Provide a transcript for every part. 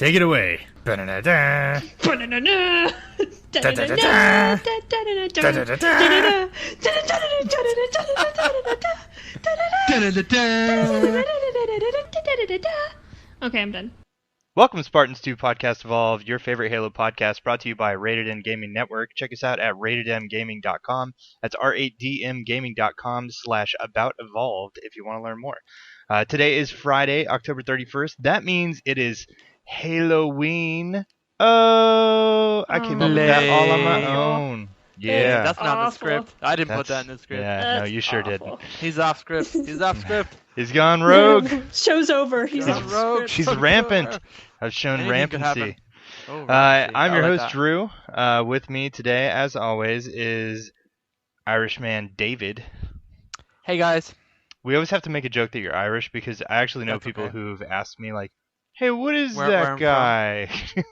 Take it away. Ba-da-da-da. Okay, I'm done. Welcome, Spartans, to Podcast Evolved, your favorite Halo podcast, brought to you by Rated M Gaming Network. Check us out at ratedmgaming.com. That's r8dmgaming.com/aboutevolved if you want to learn more. Today is Friday, October 31st. That means it is Halloween. Oh, I came up with that all on my own. Yeah. That's not the script. I didn't put that in the script. Yeah, no, you sure didn't. He's off script. He's off script. He's gone rogue. Show's over. He's rogue. She's rampant. I've shown rampancy. Oh, I'm your host, that. Drew. With me today, as always, is Irishman David. Hey, guys. We always have to make a joke that you're Irish because I actually know That's people okay. who've asked me, like, hey, what is Where that I'm guy?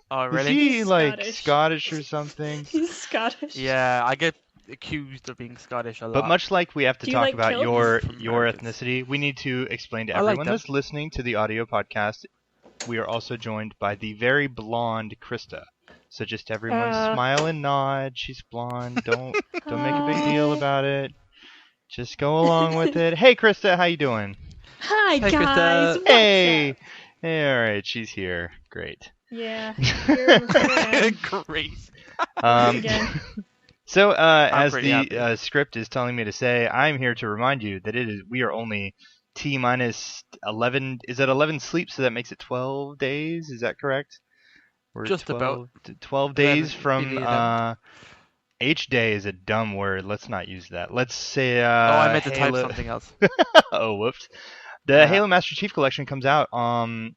Oh, really? Is he, He's like, Scottish. Scottish or something? He's Scottish. Yeah, I get accused of being Scottish a lot. But much like we have to Do you talk like about kilts? your From Americans. ethnicity, we need to explain to I like everyone them. that's listening to the audio podcast, we are also joined by the very blonde Krysta. So just everyone smile and nod. She's blonde. Don't make a big deal about it. Just go along with it. Hey, Krysta, how you doing? Hi, Hey, guys. Krysta. What's Hey. up? Hey, all right, she's here. Great. Yeah. Here I am. Great. Again. So, as pretty the happy. script is telling me to say, I'm here to remind you that we are only T minus 11. Is that 11 sleep? So that makes it 12 days. Is that correct? We're Just about. 12 days 11, from maybe 11. H day is a dumb word. Let's not use that. Let's say I meant to type Halo... something else. Oh, whoops. The Yeah. Halo Master Chief Collection comes out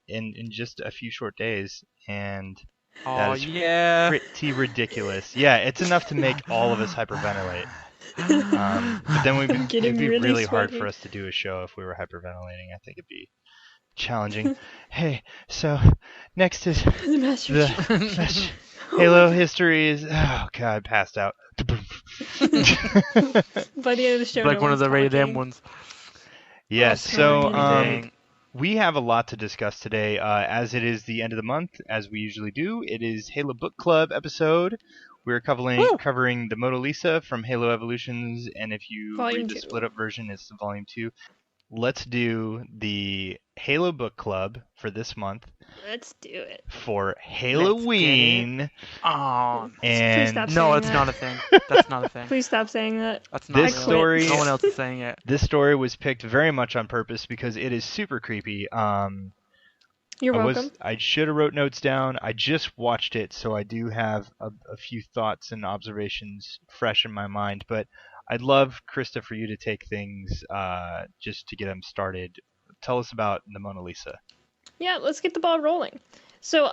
in just a few short days, and Oh, is yeah. pretty ridiculous. Yeah, it's enough to make all of us hyperventilate. But then it'd getting be really really hard sweaty. for us to do a show if we were hyperventilating. I think it'd be challenging. Hey, so next is The Master the Chief. Halo history is. Oh God, passed out. By the end of the show, Like no one of one's the rated M talking. ones. Yes. Oh, So God. we have a lot to discuss today. As it is the end of the month, as we usually do, it is Halo Book Club episode. We're covering the Mona Lisa from Halo Evolutions, and if you Volume read the 2. split-up version, it's the Volume 2. Let's do the Halo Book Club for this month Let's do it. for Halloween. Oh. Please And stop No, saying it's that. not a thing. That's not a thing. Please stop saying that. That's not This a thing. story- No one else is saying it. this story was picked very much on purpose because it is super creepy. You're welcome. I should have wrote notes down. I just watched it, so I do have a few thoughts and observations fresh in my mind. But I'd love, Krysta, for you to take things just to get them started. Tell us about the Mona Lisa. Yeah, let's get the ball rolling. So,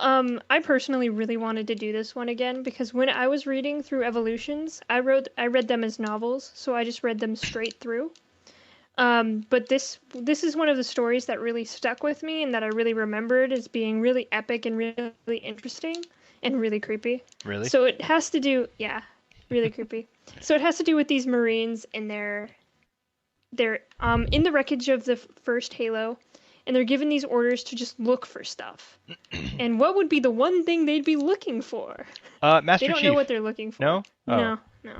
I personally really wanted to do this one again because when I was reading through Evolutions, I read them as novels, so I just read them straight through. But this is one of the stories that really stuck with me and that I really remembered as being really epic and really interesting and really creepy. Really? So it has to do, yeah, really creepy. So it has to do with these Marines and they're in the wreckage of the first Halo, and they're given these orders to just look for stuff. And what would be the one thing they'd be looking for? Master They don't Chief. know what they're looking for. No? Oh. No.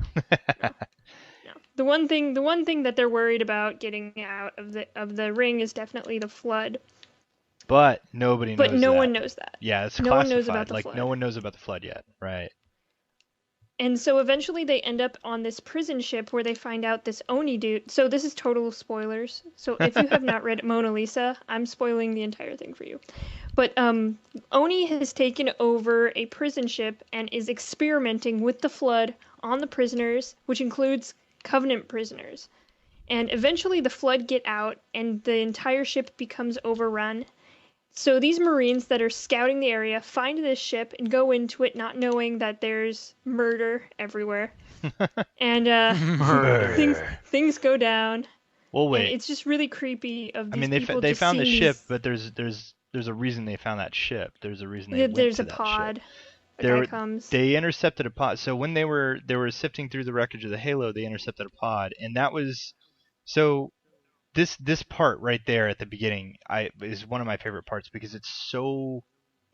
The one thing that they're worried about getting out of the ring is definitely the flood. But nobody knows But no that. one knows that. Yeah, it's No classified. one knows about the like, flood. no one knows about the flood yet. Right. And so eventually they end up on this prison ship where they find out this Oni dude. So this is total spoilers. So if you have not read Mona Lisa, I'm spoiling the entire thing for you. But Oni has taken over a prison ship and is experimenting with the flood on the prisoners, which includes Covenant prisoners. And eventually the flood get out and the entire ship becomes overrun. So these Marines that are scouting the area find this ship and go into it not knowing that there's murder everywhere. And things go down. Well, And wait. it's just really creepy of these I mean, people they just found the seeing ship, these- but there's a reason they found that ship. There's a reason they went there's to a that pod. ship. A There guy were- comes. They intercepted a pod. So when they were sifting through the wreckage of the Halo, they intercepted a pod, and that was so. This part right there at the beginning is one of my favorite parts because it's so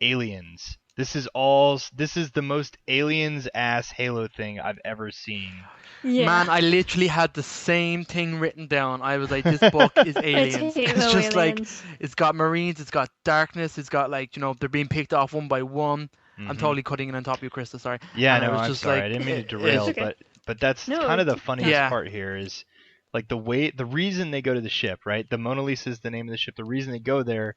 aliens. This is the most aliens ass Halo thing I've ever seen. Yeah. Man, I literally had the same thing written down. I was like, this book is aliens. Halo just aliens. like, it's got Marines, it's got darkness, it's got like, they're being picked off one by one. I'm totally cutting in on top of you, Krista, sorry. Yeah, and no, I was I'm just sorry. like, I didn't mean to derail, okay. but that's No, kind of the funniest Yeah. part here is like the reason they go to the ship, right? The Mona Lisa is the name of the ship. The reason they go there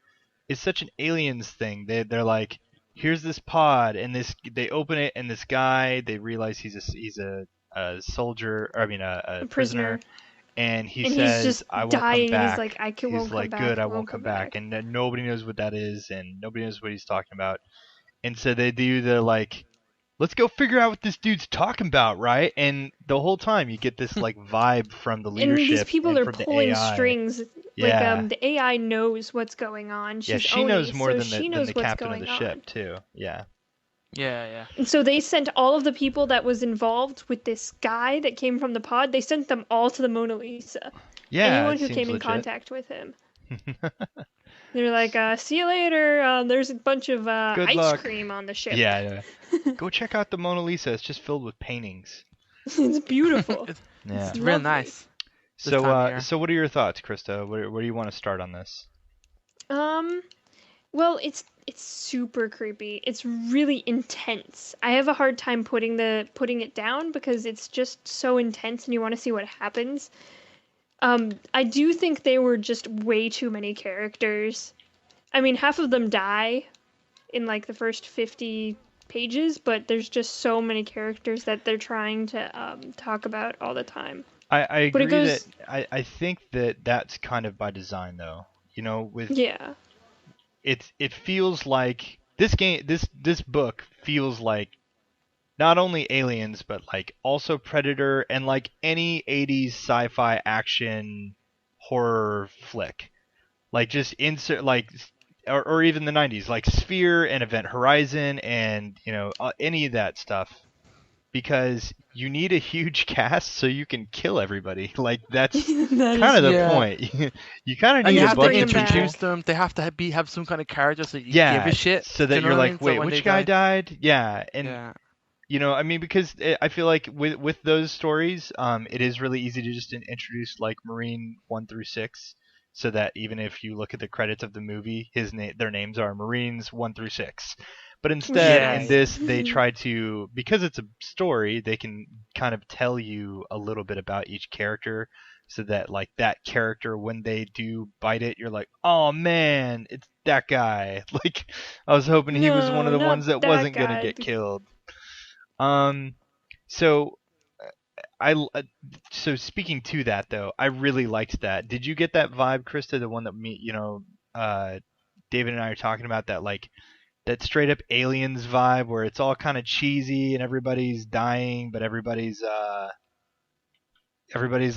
is such an aliens thing. They're like, here's this pod, and they open it, and this guy, they realize he's a soldier, or I mean a prisoner, and he says, he's just I won't dying. come back. He's like, I won't come back. Good, I won't come back. And then nobody knows what that is, and nobody knows what he's talking about. And so they do the like, let's go figure out what this dude's talking about, right? And the whole time you get this like vibe from the leadership. And these people are from the pulling AI. strings. Yeah. Like the AI knows what's going on. Yeah, She's she knows more than she the knows what's captain of going the on. ship too. Yeah. Yeah. And so they sent all of the people that was involved with this guy that came from the pod. They sent them all to the Mona Lisa. Yeah. Anyone it who seems came in legit. contact with him. They're like, see you later. There's a bunch of Good ice luck. cream on the ship. Yeah. Go check out the Mona Lisa. It's just filled with paintings. It's beautiful. Yeah. It's real lovely. nice. this So, time of year. so what are your thoughts, Krista? Where do you want to start on this? Well, it's super creepy. It's really intense. I have a hard time putting it down because it's just so intense and you want to see what happens. I do think they were just way too many characters. I mean, half of them die in like the first 50 pages, but there's just so many characters that they're trying to talk about all the time. I agree goes- that I think that's kind of by design though. With Yeah. it feels like this book feels like not only aliens but like also Predator and like any 80s sci-fi action horror flick. Like just insert like or even the 90s like Sphere and Event Horizon and any of that stuff, because you need a huge cast so you can kill everybody. Like that's kind of the point. You kind of And need you a have to bunch of introduce people. them. They have to have some kind of character so you Yeah, give a shit. so that you know you're what I like, mean? So wait, when which they guy die- died? Yeah, and Yeah. I mean, because I feel like with those stories, it is really easy to just introduce like Marine 1 through 6, so that even if you look at the credits of the movie, their names are Marines 1 through 6. But instead, Yeah. in this, they try to, because it's a story, they can kind of tell you a little bit about each character, so that like that character, when they do bite it, you're like, oh man, it's that guy. Like I was hoping he was one of the No, ones that not wasn't that gonna guy. get killed. So so speaking to that though, I really liked that. Did you get that vibe, Krista? The one that David and I are talking about, that like that straight up aliens vibe where it's all kind of cheesy and everybody's dying, but everybody's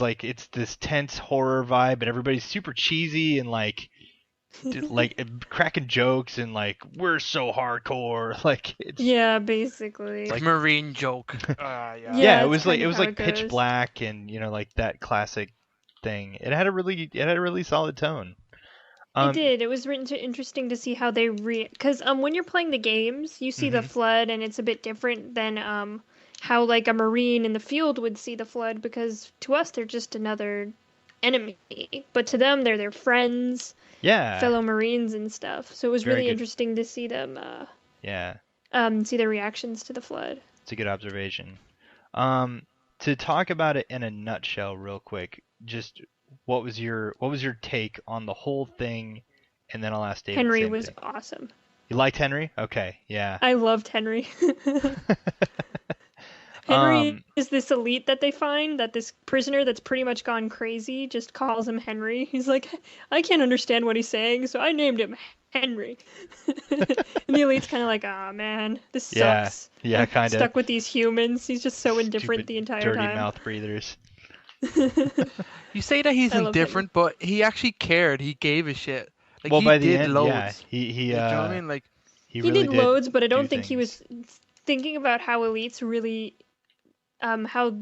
like, it's this tense horror vibe, but everybody's super cheesy and like cracking jokes and like, we're so hardcore. Like it's Basically. Like Marine joke. Yeah, yeah, it it's was like kind of how it pitch goes. black and like that classic thing. It had a really solid tone. It did. It was interesting to see how they because when you're playing the games, you see the flood, and it's a bit different than how like a Marine in the field would see the flood, because to us they're just another enemy, but to them they're their friends, fellow Marines and stuff. So it was Very really good. interesting to see them see their reactions to the flood. It's a good observation. To talk about it in a nutshell, real quick, just what was your take on the whole thing, and then I'll ask David. Henry same was thing. awesome. You liked Henry? Okay, yeah. I loved Henry. Henry is this elite that they find, that this prisoner that's pretty much gone crazy just calls him Henry. He's like, I can't understand what he's saying, so I named him Henry. And the elite's kind of like, ah, man, this sucks. Yeah, I'm kind of. stuck with these humans. He's just so indifferent Stupid, the entire dirty time. mouth breathers. You say that he's I love indifferent, but he actually cared. He gave a shit. Like, Well, he by the did end, loads. yeah, he Like, do you know what I mean? Like, he He really did loads, but I don't do think he was things. thinking about how elites really, how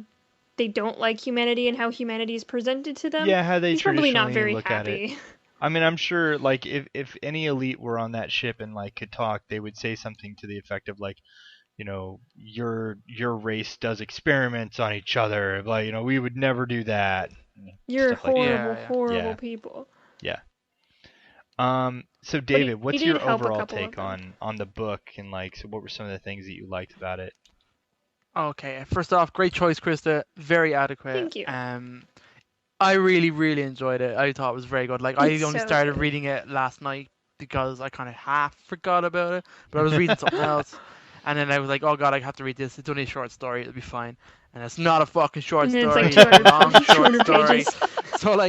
they don't like humanity and how humanity is presented to them. Yeah, how they He's probably not traditionally very look at it. happy. I mean, I'm sure, like, if any elite were on that ship and like could talk, they would say something to the effect of like, your race does experiments on each other. Like, we would never do that. You're Stuff like that. horrible, Yeah. horrible Yeah. people. Yeah. So But he David, what's did your help a overall couple of take them. on the book, and like, so what were some of the things that you liked about it? Okay, first off, great choice, Krista. Very adequate. Thank you. I really, really enjoyed it. I thought it was very good. Like, I It's only so started good. reading it last night because I kind of half forgot about it, but I was reading something else, and then I was like, oh god, I have to read this. It's only a short story. It'll be fine. And it's not a fucking short And then story. it's like It's a long 200, short 200 story. pages. So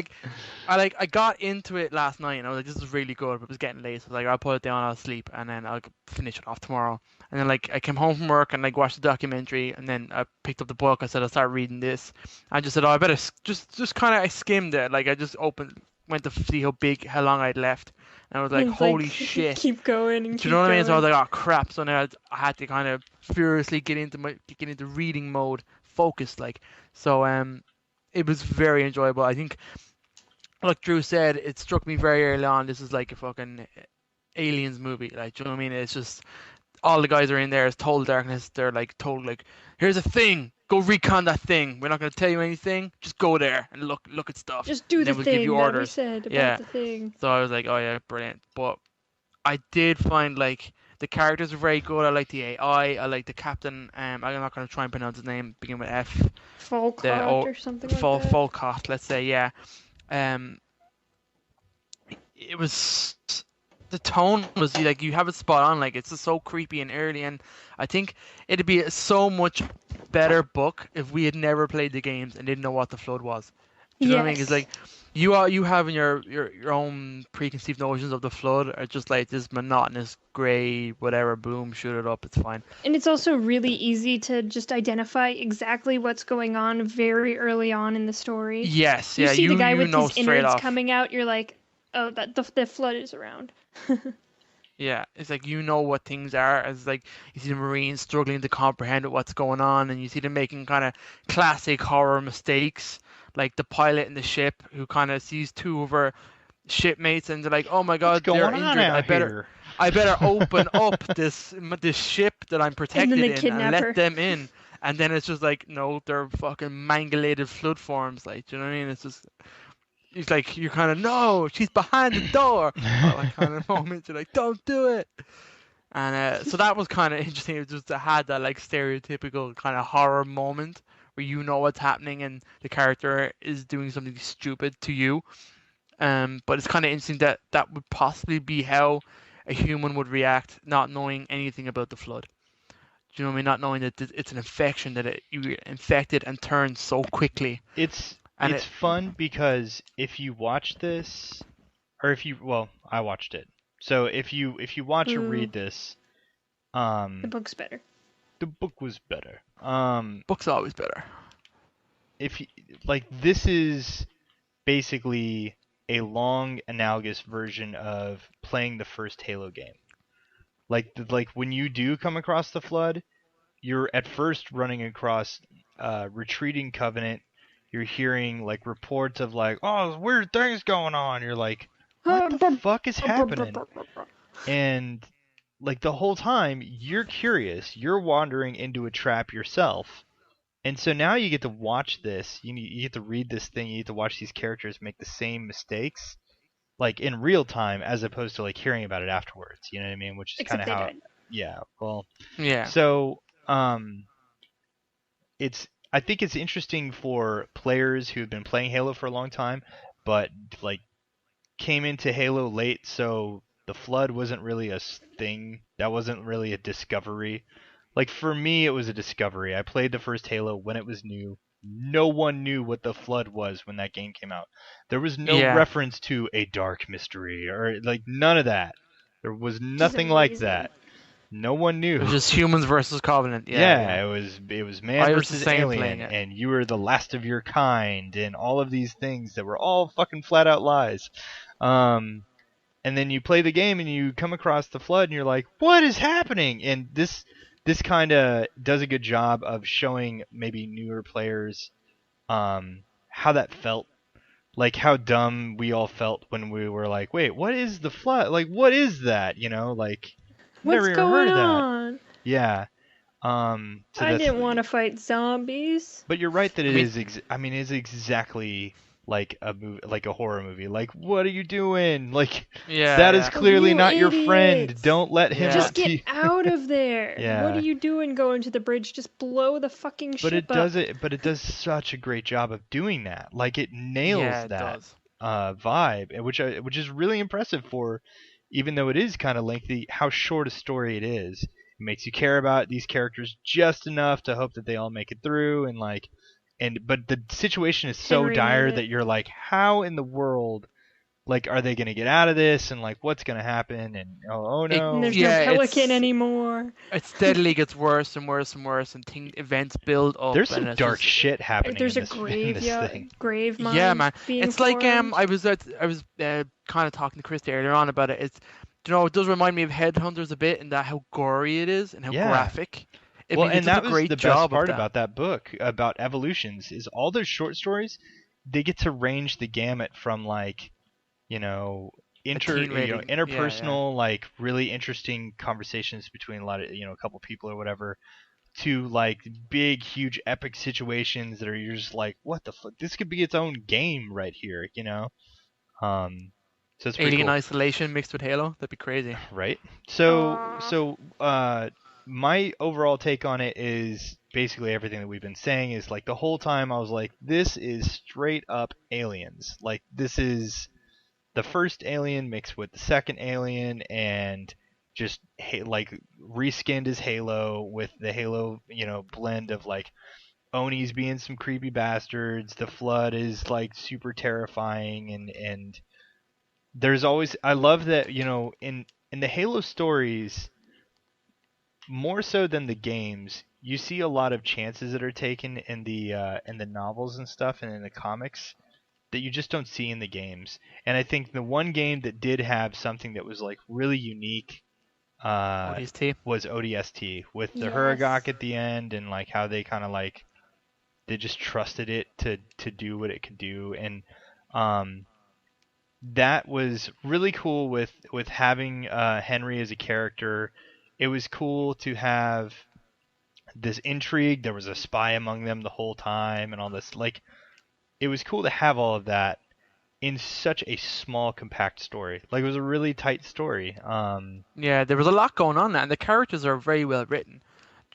I got into it last night, and I was like, this is really good, but it was getting late. So I was like, I'll put it down, I'll sleep, and then I'll finish it off tomorrow. And then I came home from work and watched the documentary, and then I picked up the book. I said I'll start reading this. I just said, oh, I better just kind of I skimmed it. Like, I just went to see how long I'd left, and I was like, It's holy like, shit. Keep going and Do you know what I mean? So I was going. like, oh crap. So now I had to kind of furiously get into reading mode, focused like. So it was very enjoyable. I think, like Drew said, it struck me very early on. This is like a fucking aliens movie. Like, do you know what I mean? It's just all the guys are in there. It's total darkness. They're like told like, here's a thing. Go recon that thing. We're not going to tell you anything. Just go there and look at stuff. Just do and the then we'll give thing you that we orders. said about Yeah. the thing. So I was like, oh yeah, brilliant. But I did find like the characters were very good. I like the AI. I like the captain. I'm not going to try and pronounce his name. Begin with F. Folcott or something like that. Folcott, let's say, yeah. It was the tone was like you have it spot on. Like, it's just so creepy and early, and I think it'd be a so much better book if we had never played the games and didn't know what the flood was. Do you know what I mean? It's like you having your own preconceived notions of the flood are just like this monotonous grey whatever. Boom, shoot it up. It's fine. And it's also really easy to just identify exactly what's going on very early on in the story. Yes, You yeah. see the guy with know his straight innards off. coming out. You're like, oh, the flood is around. Yeah, it's like you know what things are. As like you see the Marines struggling to comprehend what's going on, and you see them making kind of classic horror mistakes, like the pilot in the ship who kind of sees two of her shipmates, and they're like, "Oh my God, they're injured. I better open up this ship that I'm protected in and let them in." And then it's just like, no, they're fucking mangulated flood forms. Like, do you know what I mean? It's just. It's like you're kind of no, she's behind the door. That kind of moment, you're like, don't do it. And so that was kind of interesting. It just had that like stereotypical kind of horror moment where you know what's happening and the character is doing something stupid to you. But it's kind of interesting that would possibly be how a human would react, not knowing anything about the flood. Do you know what I mean? Not knowing that it's an infection, that you get infected and turns so quickly. It's fun because if you watch this, or I watched it. So if you watch or read this, the book's better. The book was better. Book's always better. This is basically a long analogous version of playing the first Halo game. Like when you do come across the flood, you're at first running across retreating Covenant. You're hearing like reports of like, oh, weird things going on. You're like, what the fuck is happening? And like the whole time you're curious, you're wandering into a trap yourself. And so now you get to watch this. You get to read this thing. You get to watch these characters make the same mistakes, like in real time, as opposed to like hearing about it afterwards. You know what I mean? Which is kind of how. Yeah. Well. Yeah. So I think it's interesting for players who've been playing Halo for a long time, but like came into Halo late, so the flood wasn't really a thing. That wasn't really a discovery. Like for me, it was a discovery. I played the first Halo when it was new. No one knew what the flood was when that game came out. There was no reference to a dark mystery or like none of that. There was nothing like that. No one knew. It was just humans versus Covenant. Yeah. It was man versus alien, and you were the last of your kind, and all of these things that were all fucking flat out lies. And then you play the game and you come across the flood, and you're like, what is happening? And this kind of does a good job of showing maybe newer players how that felt. like how dumb we all felt when we were like, wait, what is the flood? Like, what is that? Like, What's never even going heard of that. on? Yeah. So I that's. didn't want to fight zombies. But you're right that I it mean, is. It's exactly like a movie, like a horror movie. Like, what are you doing? Like, yeah, that is yeah. clearly You not your friend. idiots. Don't let him. Yeah. Just get out of there. Yeah. What are you doing going to the bridge? Just blow the fucking But ship it up. does it. But it does such a great job of doing that. Like, it nails Yeah, it that does. vibe, which is really impressive for, even though it is kind of lengthy, how short a story it is. It makes you care about these characters just enough to hope that they all make it through, and like, but the situation is so Henry dire made that it. you're like, how in the world, like, are they gonna get out of this, and like, what's gonna happen, and oh It, no. And there's yeah, no pelican it's anymore. it steadily gets worse and worse and worse, and events build up. There's and some it's dark just, shit happening There's in a this thing. grave mine yeah, man. being It's like formed. I was kind of talking to Krysta earlier on about it. It does remind me of Headhunters a bit in that how gory it is and how Yeah. graphic. I Well, mean, it and does that a was great the best job part of that. about that book, about Evolutions, is all those short stories, they get to range the gamut from like, you know, Teen rating, interpersonal, like really interesting conversations between a lot of, a couple people or whatever, to like big, huge, epic situations that are, you're just like, what the fuck? This could be its own game right here. So it's pretty Alien cool. Isolation mixed with Halo. That'd be crazy. Right. So Aw. my overall take on it is basically everything that we've been saying. Is like, the whole time I was like, this is straight up Aliens. Like, this is the first Alien mixed with the second Alien, and just like reskinned as Halo, with the Halo, blend of like Onis being some creepy bastards. The Flood is like super terrifying, and there's always, I love that, in the Halo stories, more so than the games, you see a lot of chances that are taken in the novels and stuff, and in the comics, that you just don't see in the games. And I think the one game that did have something that was like really unique ODST. was ODST, with the Yes. Huragok at the end, and like how they kind of like, they just trusted it to do what it could do. And that was really cool with having Henry as a character. It was cool to have this intrigue. There was a spy among them the whole time, and all this. Like, it was cool to have all of that in such a small, compact story. Like, it was a really tight story. Yeah, there was a lot going on there, and the characters are very well written.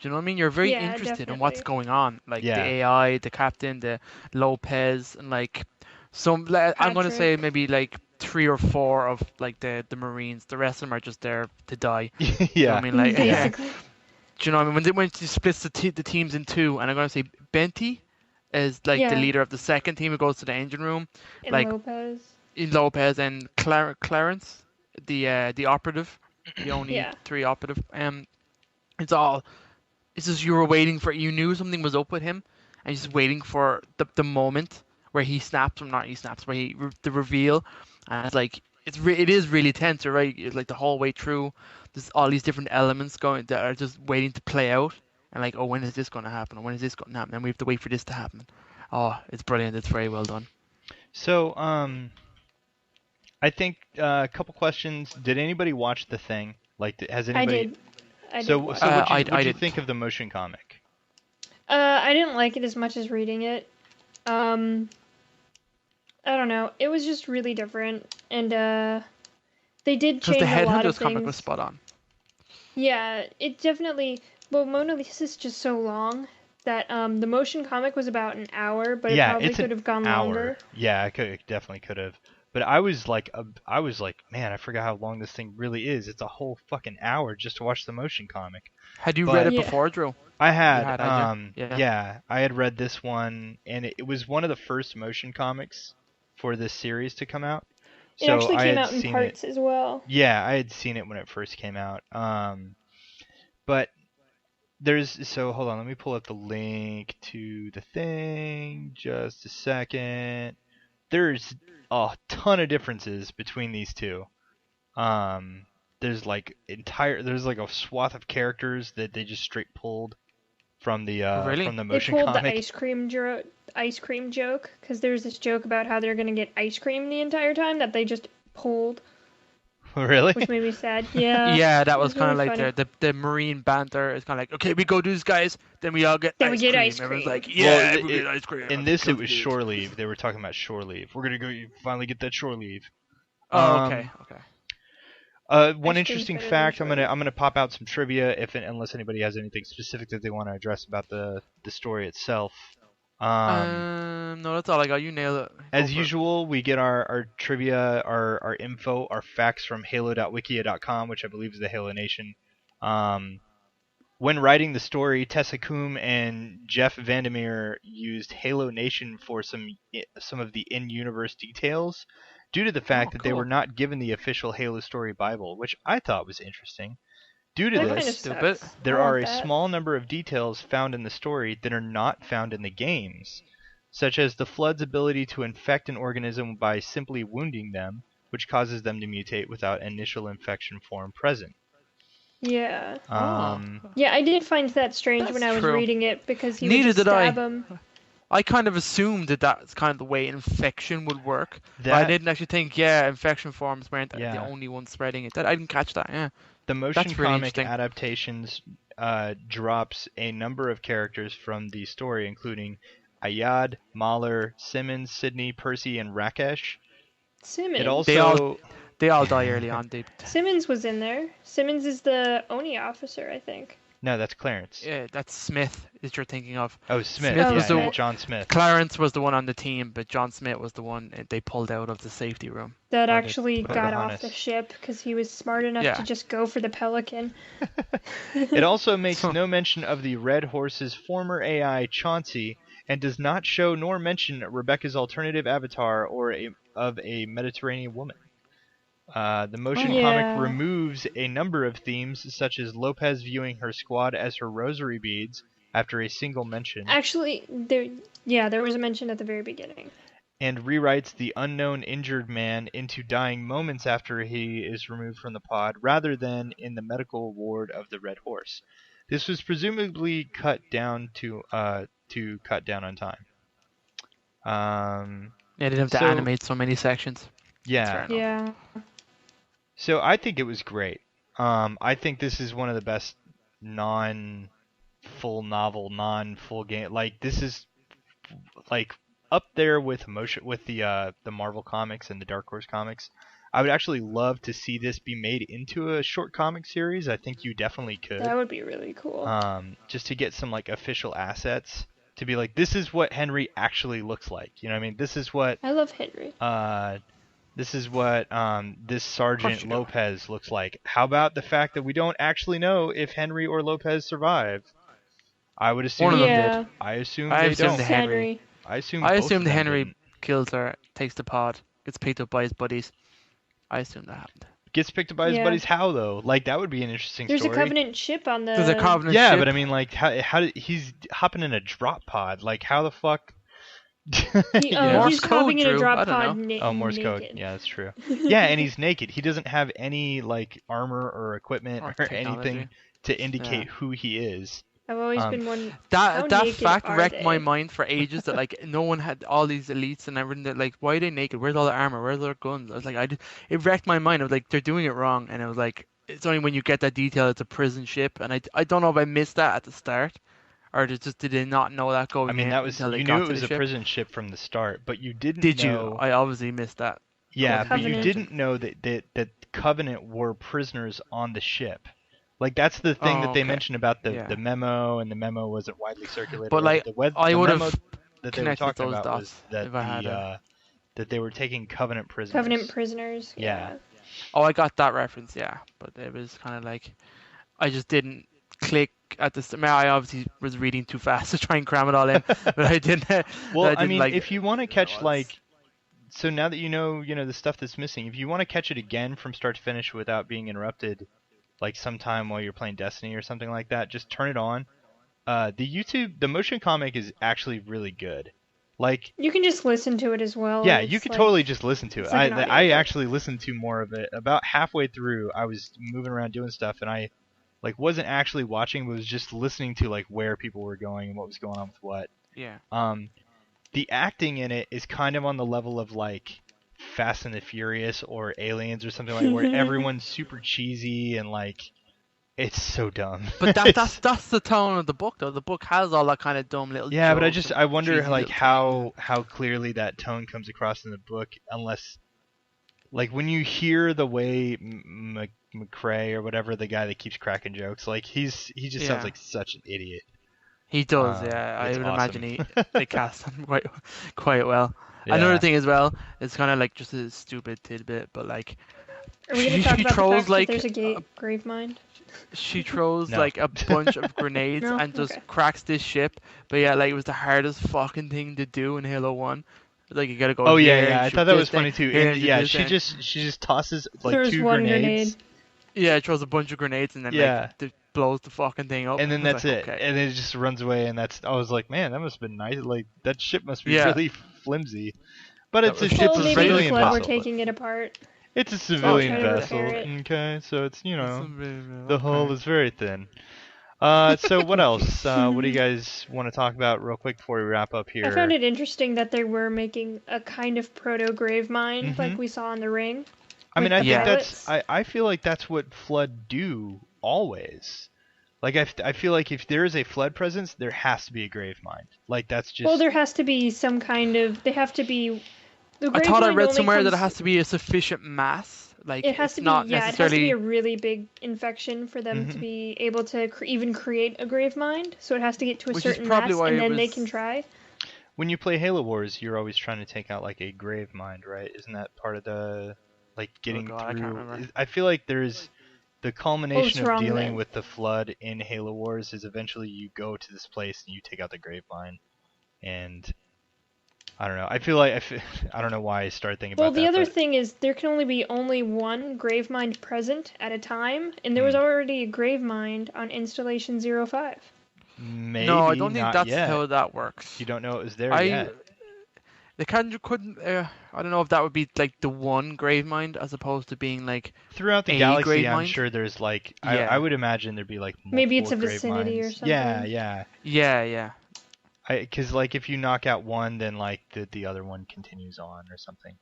Do you know what I mean? You're very Yeah, interested in what's definitely. going on, like the Yeah. AI, the captain, the Lopez, and like I'm gonna say Patrick. maybe like 3 or 4 of like the Marines. The rest of them are just there to die. Do you know what Yeah. I mean? Like, Basically. do you know what I mean? When she splits the teams in two, and I'm gonna say Benty is like the Yeah. leader of the second team who goes to the engine room, And like Lopez. Lopez and Clarence, the operative, the only Yeah. 3 operative. It's all. It's just you were waiting for. You knew something was up with him, and you're just waiting for the moment where he snaps, or not he snaps, where the reveal, and it's like it is really tense, right? It's like the whole way through. There's all these different elements going that are just waiting to play out, and like, oh, when is this going to happen? Or when is this going to happen? And we have to wait for this to happen. Oh, it's brilliant. It's very well done. So, I think a couple questions. Did anybody watch The Thing? Like, has I anybody? did. I So, did watch so it. what'd I you didn't. think of the motion comic? I didn't like it as much as reading it. I don't know. It was just really different, and they did Because the change a lot of Headhunters comic was things. spot on. Yeah, it definitely. Well, Mona Lisa's just so long that the motion comic was about an hour, but it Yeah, probably it's an could have gone hour. longer. Yeah, it definitely could have. But I was like, man, I forgot how long this thing really is. It's a whole fucking hour just to watch the motion comic. Had you But- read it Yeah. before, Drew? I had, had you? Yeah. yeah, I had read this one, and it was one of the first motion comics for this series to come out. It So actually I came had out in seen parts as well. Yeah, I had seen it when it first came out. But so hold on, let me pull up the link to the thing. Just a second. There's a ton of differences between these two. There's like a swath of characters that they just straight pulled from the really? from the They motion pulled comic. the ice cream joke because there's this joke about how they're gonna get ice cream the entire time that they just pulled, Really? which made me sad. Yeah. Yeah, that it was kind of really like funny. the Marine banter. It's kind of like, okay, we go do this, guys. Then we all get Then we ice get cream. ice Everyone's cream. like, yeah, Well, everyone get ice cream. in this, it was shore leave. They were talking about shore leave. We're gonna go finally get that shore leave. Oh, okay. One Ice cream's interesting better than fact. I'm shore leave. gonna pop out some trivia unless anybody has anything specific that they want to address about the story itself. No, that's all I got. You nailed it. As usual, we get our trivia, our info, our facts from halo.wikia.com, which I believe is the Halo Nation. When writing the story, Tessa and Jeff VanderMeer used Halo Nation for some of the in-universe details, due to the fact that they were not given the official Halo story Bible, which I thought was interesting. Due to That this, kinda sucks. there I are want a that. small number of details found in the story that are not found in the games, such as the Flood's ability to infect an organism by simply wounding them, which causes them to mutate without initial infection form present. Yeah. Um, Yeah, I did find that strange That's when I was true. reading it because he Neither would just did I. stab him. I kind of assumed that that's kind of the way infection would work. But I That- didn't actually think, infection forms weren't the Yeah. only ones spreading it. I didn't catch that, yeah. The motion That's really comic interesting. adaptations drops a number of characters from the story, including Ayad, Mahler, Simmons, Sydney, Percy, and Rakesh. Simmons. It also They all die early on. Simmons was in there. Simmons is the Oni officer, I think. No, that's Clarence. Yeah, that's Smith that you're thinking of. Oh, Smith. Smith was the- John Smith. Clarence was the one on the team, but John Smith was the one they pulled out of the safety room. That Oh, actually the got Pocahontas. off the ship because he was smart enough Yeah. to just go for the Pelican. It also makes no mention of the Red Horse's former AI, Chauncey, and does not show nor mention Rebecca's alternative avatar of a Mediterranean woman. The motion Yeah. comic removes a number of themes, such as Lopez viewing her squad as her rosary beads after a single mention, Actually, there was a mention at the very beginning. and rewrites the unknown injured man into dying moments after he is removed from the pod, rather than in the medical ward of the Red Horse. This was presumably cut down to cut down on time. They didn't have to So- animate so many sections. Yeah. Fair enough. Yeah. So I think it was great. I think this is one of the best non-full novel, non-full game. Like, this is like up there with the Marvel comics and the Dark Horse comics. I would actually love to see this be made into a short comic series. I think you definitely could. That would be really cool. Just to get some like official assets to be like, this is what Henry actually looks like. You know what I mean? This is what I love Henry. this Sergeant you do. Lopez looks like. How about the fact that we don't actually know if Henry or Lopez survive? I would assume One of them yeah. did. I assume I they assumed don't. they Henry. I assume I both assumed of them Henry didn't. kills her, takes the pod, gets picked up by his buddies. I assumed that happened. Gets picked up by his Yeah. buddies. How though? Like, that would be an interesting There's story. a Covenant ship on the. There's a Covenant Yeah, ship. but I mean, like, how did he's hopping in a drop pod? Like, how the fuck? He, Yeah. Morse he's code, hopping in a Drew. drop I don't pod Oh, Morse code. naked. Yeah, that's true. Yeah, and he's naked. He doesn't have any like armor or equipment Or or technology. anything to indicate Yeah. who he is. I've always Um, been one. How That naked fact are wrecked my they? mind for ages. That like no one had all these elites and everything. That like, why are they naked? Where's all their armor? Where's their guns? I was like, it wrecked my mind. I was like, they're doing it wrong. And it was like, it's only when you get that detail, it's a prison ship. And I don't know if I missed that at the start, or did they not know that going I mean, in that was until they you got knew it to was the a ship? prison ship from the start, but you didn't Did know. you? I obviously missed that. Yeah, but you Covenant. didn't know that Covenant were prisoners on the ship. Like, that's the thing Oh, that they okay. mentioned about the Yeah. memo, and the memo wasn't widely circulated. But, like, I the would memo have that they were connected talking those about dots was that if I had that they were taking Covenant prisoners. Covenant prisoners. Yeah. Oh, I got that reference, yeah. But it was kind of like, I just didn't click at the start. I obviously was reading too fast to try and cram it all in, but I didn't. Well, I I didn't mean, like if you want to catch was. like, so now that you know the stuff that's missing, if you want to catch it again from start to finish without being interrupted, like sometime while you're playing Destiny or something like that, just turn it on. The motion comic is actually really good. Like, You can just listen to it as well. yeah, and you it's could like- totally just listen to it. it's like an I audiobook. actually listened to more of it. About halfway through, I was moving around doing stuff, and I like wasn't actually watching, but was just listening to like where people were going and what was going on with what. Yeah. The acting in it is kind of on the level of like Fast and the Furious or Aliens or something like where everyone's super cheesy and like it's so dumb. But that's the tone of the book though. The book has all that kind of dumb little. Yeah, but jokes I and wonder cheesy like little things. how clearly that tone comes across in the book, unless like when you hear the way McCrae or whatever, the guy that keeps cracking jokes, like he just sounds Yeah. like such an idiot. He does, yeah. I It's would awesome. imagine they cast him quite well. Yeah. Another thing as well, it's kind of like just a stupid tidbit, but like Are we going to talk she about the throws fact like that there's a grave mine? she throws No. like a bunch of grenades No? and just Okay. cracks this ship. But yeah, like it was the hardest fucking thing to do in Halo 1. Like you gotta go. Oh here yeah, and I shoot thought that this was funny thing, too. here And and do yeah, this she thing. just tosses like There's 2 one grenades. grenade. Yeah, it throws a bunch of grenades and then Yeah. like blows the fucking thing up. And then I was that's like, it. Okay. And then it just runs away, and that's. I was like, man, that must have been nice. Like that ship must be Yeah. really flimsy. But That it's a was- ship, Well, a maybe the civilian Flood were vessel. taking it apart. It's a civilian trying to vessel. repair it. Okay, so it's the Okay. hull is very thin. So what else? What do you guys want to talk about real quick before we wrap up here? I found it interesting that they were making a kind of proto grave mine, like we saw in the ring. I mean, with I the think pilots. I feel like that's what Flood do always. Like I feel like if there is a Flood presence, there has to be a grave mine. Like that's just. Well, there has to be some kind of. They have to be. The I grave thought I mine read only somewhere that it comes- has to be a sufficient mass. Like It has it's to be. not Yeah, it has to necessarily. be a really big infection for them to be able to even create a grave mine. So it has to get to a Which is certain probably mass, why and it then they was- can try. When you play Halo Wars, you're always trying to take out like a grave mine, right? Isn't that part of the like getting God, I through? can't remember. I feel like there's the culmination of wrong dealing then. with the Flood in Halo Wars is eventually you go to this place and you take out the grave mine, and I don't know. I feel like I don't know why I started thinking Well, about the that. other but thing is there can only be one grave mine present at a time, and there was already a grave mine on Installation 05. maybe No, I don't think not that's yet. how that works. You don't know it was there yet. They couldn't. I don't know if that would be like the one grave mine as opposed to being like. Throughout the a galaxy, grave I'm mine? sure there's like Yeah. I would imagine there'd be like Maybe it's a multiple grave vicinity or mines. something. Yeah. Yeah. Because like if you knock out one, then like the other one continues on or something.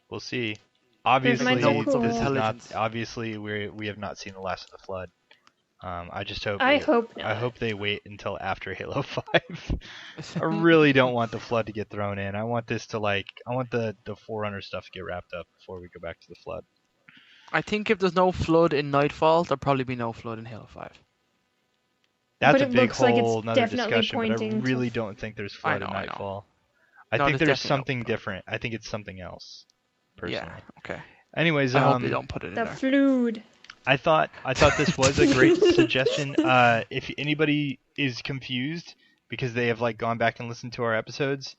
We'll see. Obviously, mines are cool. this is not. Intelligence. Obviously, we have not seen the last of the Flood. I just hope. I hope not. I hope they wait until after Halo 5. I really don't want the Flood to get thrown in. I want this to like. I want the Forerunner stuff to get wrapped up before we go back to the Flood. I think if there's no flood in Nightfall, there'll probably be no flood in Halo 5. That's But a it big looks like it's whole another definitely discussion, but I pointing to- really don't think there's Flood know, in I know. Nightfall. I No, think there's there's definitely no something Flood. different. I think it's something else. Personally. Yeah. Okay. Anyways, I hope they don't put it in The there. Flood. I thought this was a great suggestion. If anybody is confused because they have like gone back and listened to our episodes,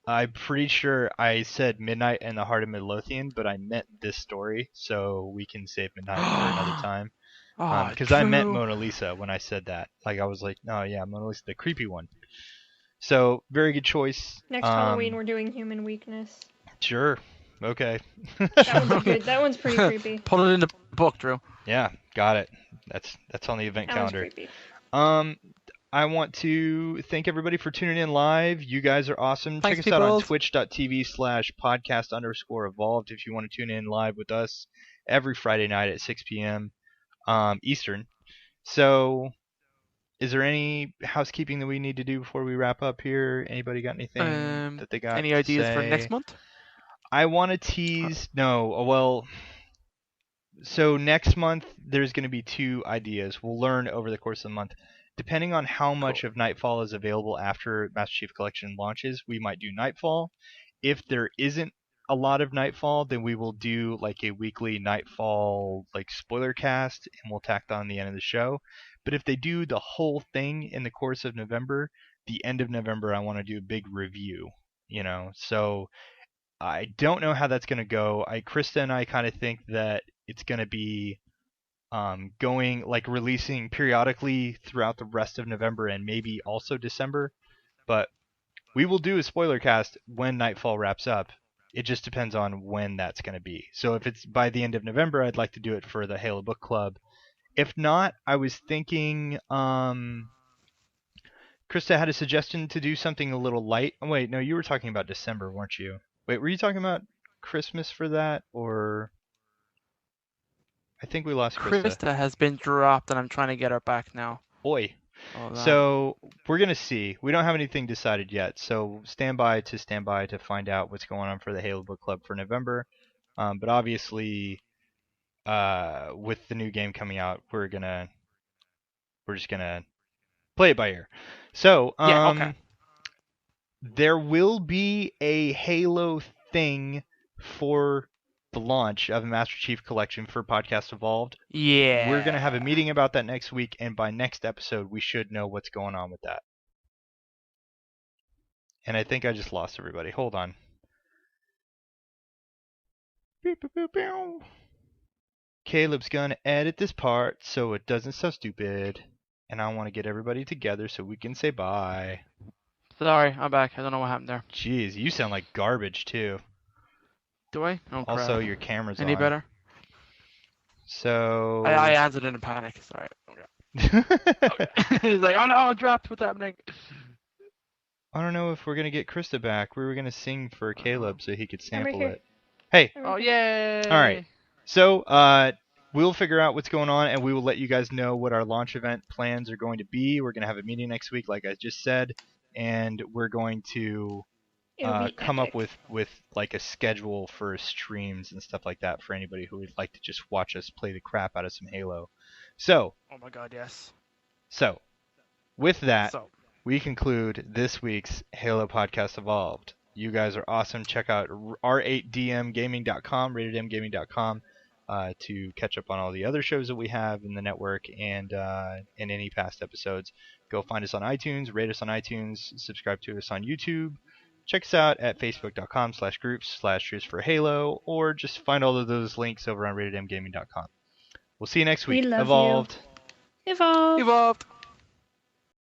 I'm pretty sure I said Midnight and the Heart of Midlothian, but I meant this story, so we can save Midnight for another time. Oh, Because I meant true. Mona Lisa when I said that. Like I was like, no, yeah, Mona Lisa, the creepy one. So very good choice. Next Halloween, we're doing human weakness. Sure. Okay. That one's good. That one's pretty creepy. Put it in the book, Drew. Yeah, got it. That's on the event That one's calendar. creepy. I want to thank everybody for tuning in live. You guys are awesome. Thanks, Check us out on peoples. twitch.tv/podcast_evolved if you want to tune in live with us every Friday night at 6 p.m. Eastern. So, is there any housekeeping that we need to do before we wrap up here? Anybody got anything that they got Any to ideas for say? next month? I want to tease. No, well. So next month there's going to be 2 ideas. We'll learn over the course of the month. Depending on how much of Nightfall is available after Master Chief Collection launches, we might do Nightfall. If there isn't a lot of Nightfall, then we will do like a weekly Nightfall like spoiler cast, and we'll tack on the end of the show. But if they do the whole thing in the course of November, the end of November, I want to do a big review. So I don't know how that's going to go. Krysta and I kind of think that it's going to be going like releasing periodically throughout the rest of November and maybe also December. But we will do a spoiler cast when Nightfall wraps up. It just depends on when that's going to be. So if it's by the end of November, I'd like to do it for the Halo Book Club. If not, I was thinking Krista had a suggestion to do something a little light. Oh, wait, no, you were talking about December, weren't you? Wait, were you talking about Christmas for that, or I think we lost Krista. Krista has been dropped, and I'm trying to get her back now. Oi. Hold on. So we're gonna see. We don't have anything decided yet, so stand by to find out what's going on for the Halo Book Club for November. But obviously, with the new game coming out, we're just gonna play it by ear. So Yeah, okay. there will be a Halo thing for the launch of the Master Chief Collection for Podcast Evolved. Yeah. We're going to have a meeting about that next week, and by next episode, we should know what's going on with that. And I think I just lost everybody. Hold on. Caleb's going to edit this part so it doesn't sound stupid. And I want to get everybody together so we can say bye. Sorry, I'm back. I don't know what happened there. Jeez, you sound like garbage, too. Do I? Oh, Also, crap. your camera's Any on. better? So... I answered in a panic. Sorry. Okay. He's like, oh no, I dropped. What's happening? I don't know if we're going to get Krista back. We were going to sing for Caleb so he could sample here. it. Hey. Oh, yay. All right. So we'll figure out what's going on, and we will let you guys know what our launch event plans are going to be. We're going to have a meeting next week, like I just said, and we're going to come up with like a schedule for streams and stuff like that for anybody who would like to just watch us play the crap out of some Halo. So. Oh my God, yes. So, with that, we conclude this week's Halo Podcast Evolved. You guys are awesome. Check out r8dmgaming.com, ratedmgaming.com, to catch up on all the other shows that we have in the network and in any past episodes. Go find us on iTunes, rate us on iTunes, subscribe to us on YouTube. Check us out at facebook.com/groups/cheers4halo, or just find all of those links over on ratedmgaming.com. We'll see you next week. We love Evolved. You. Evolved. Evolved.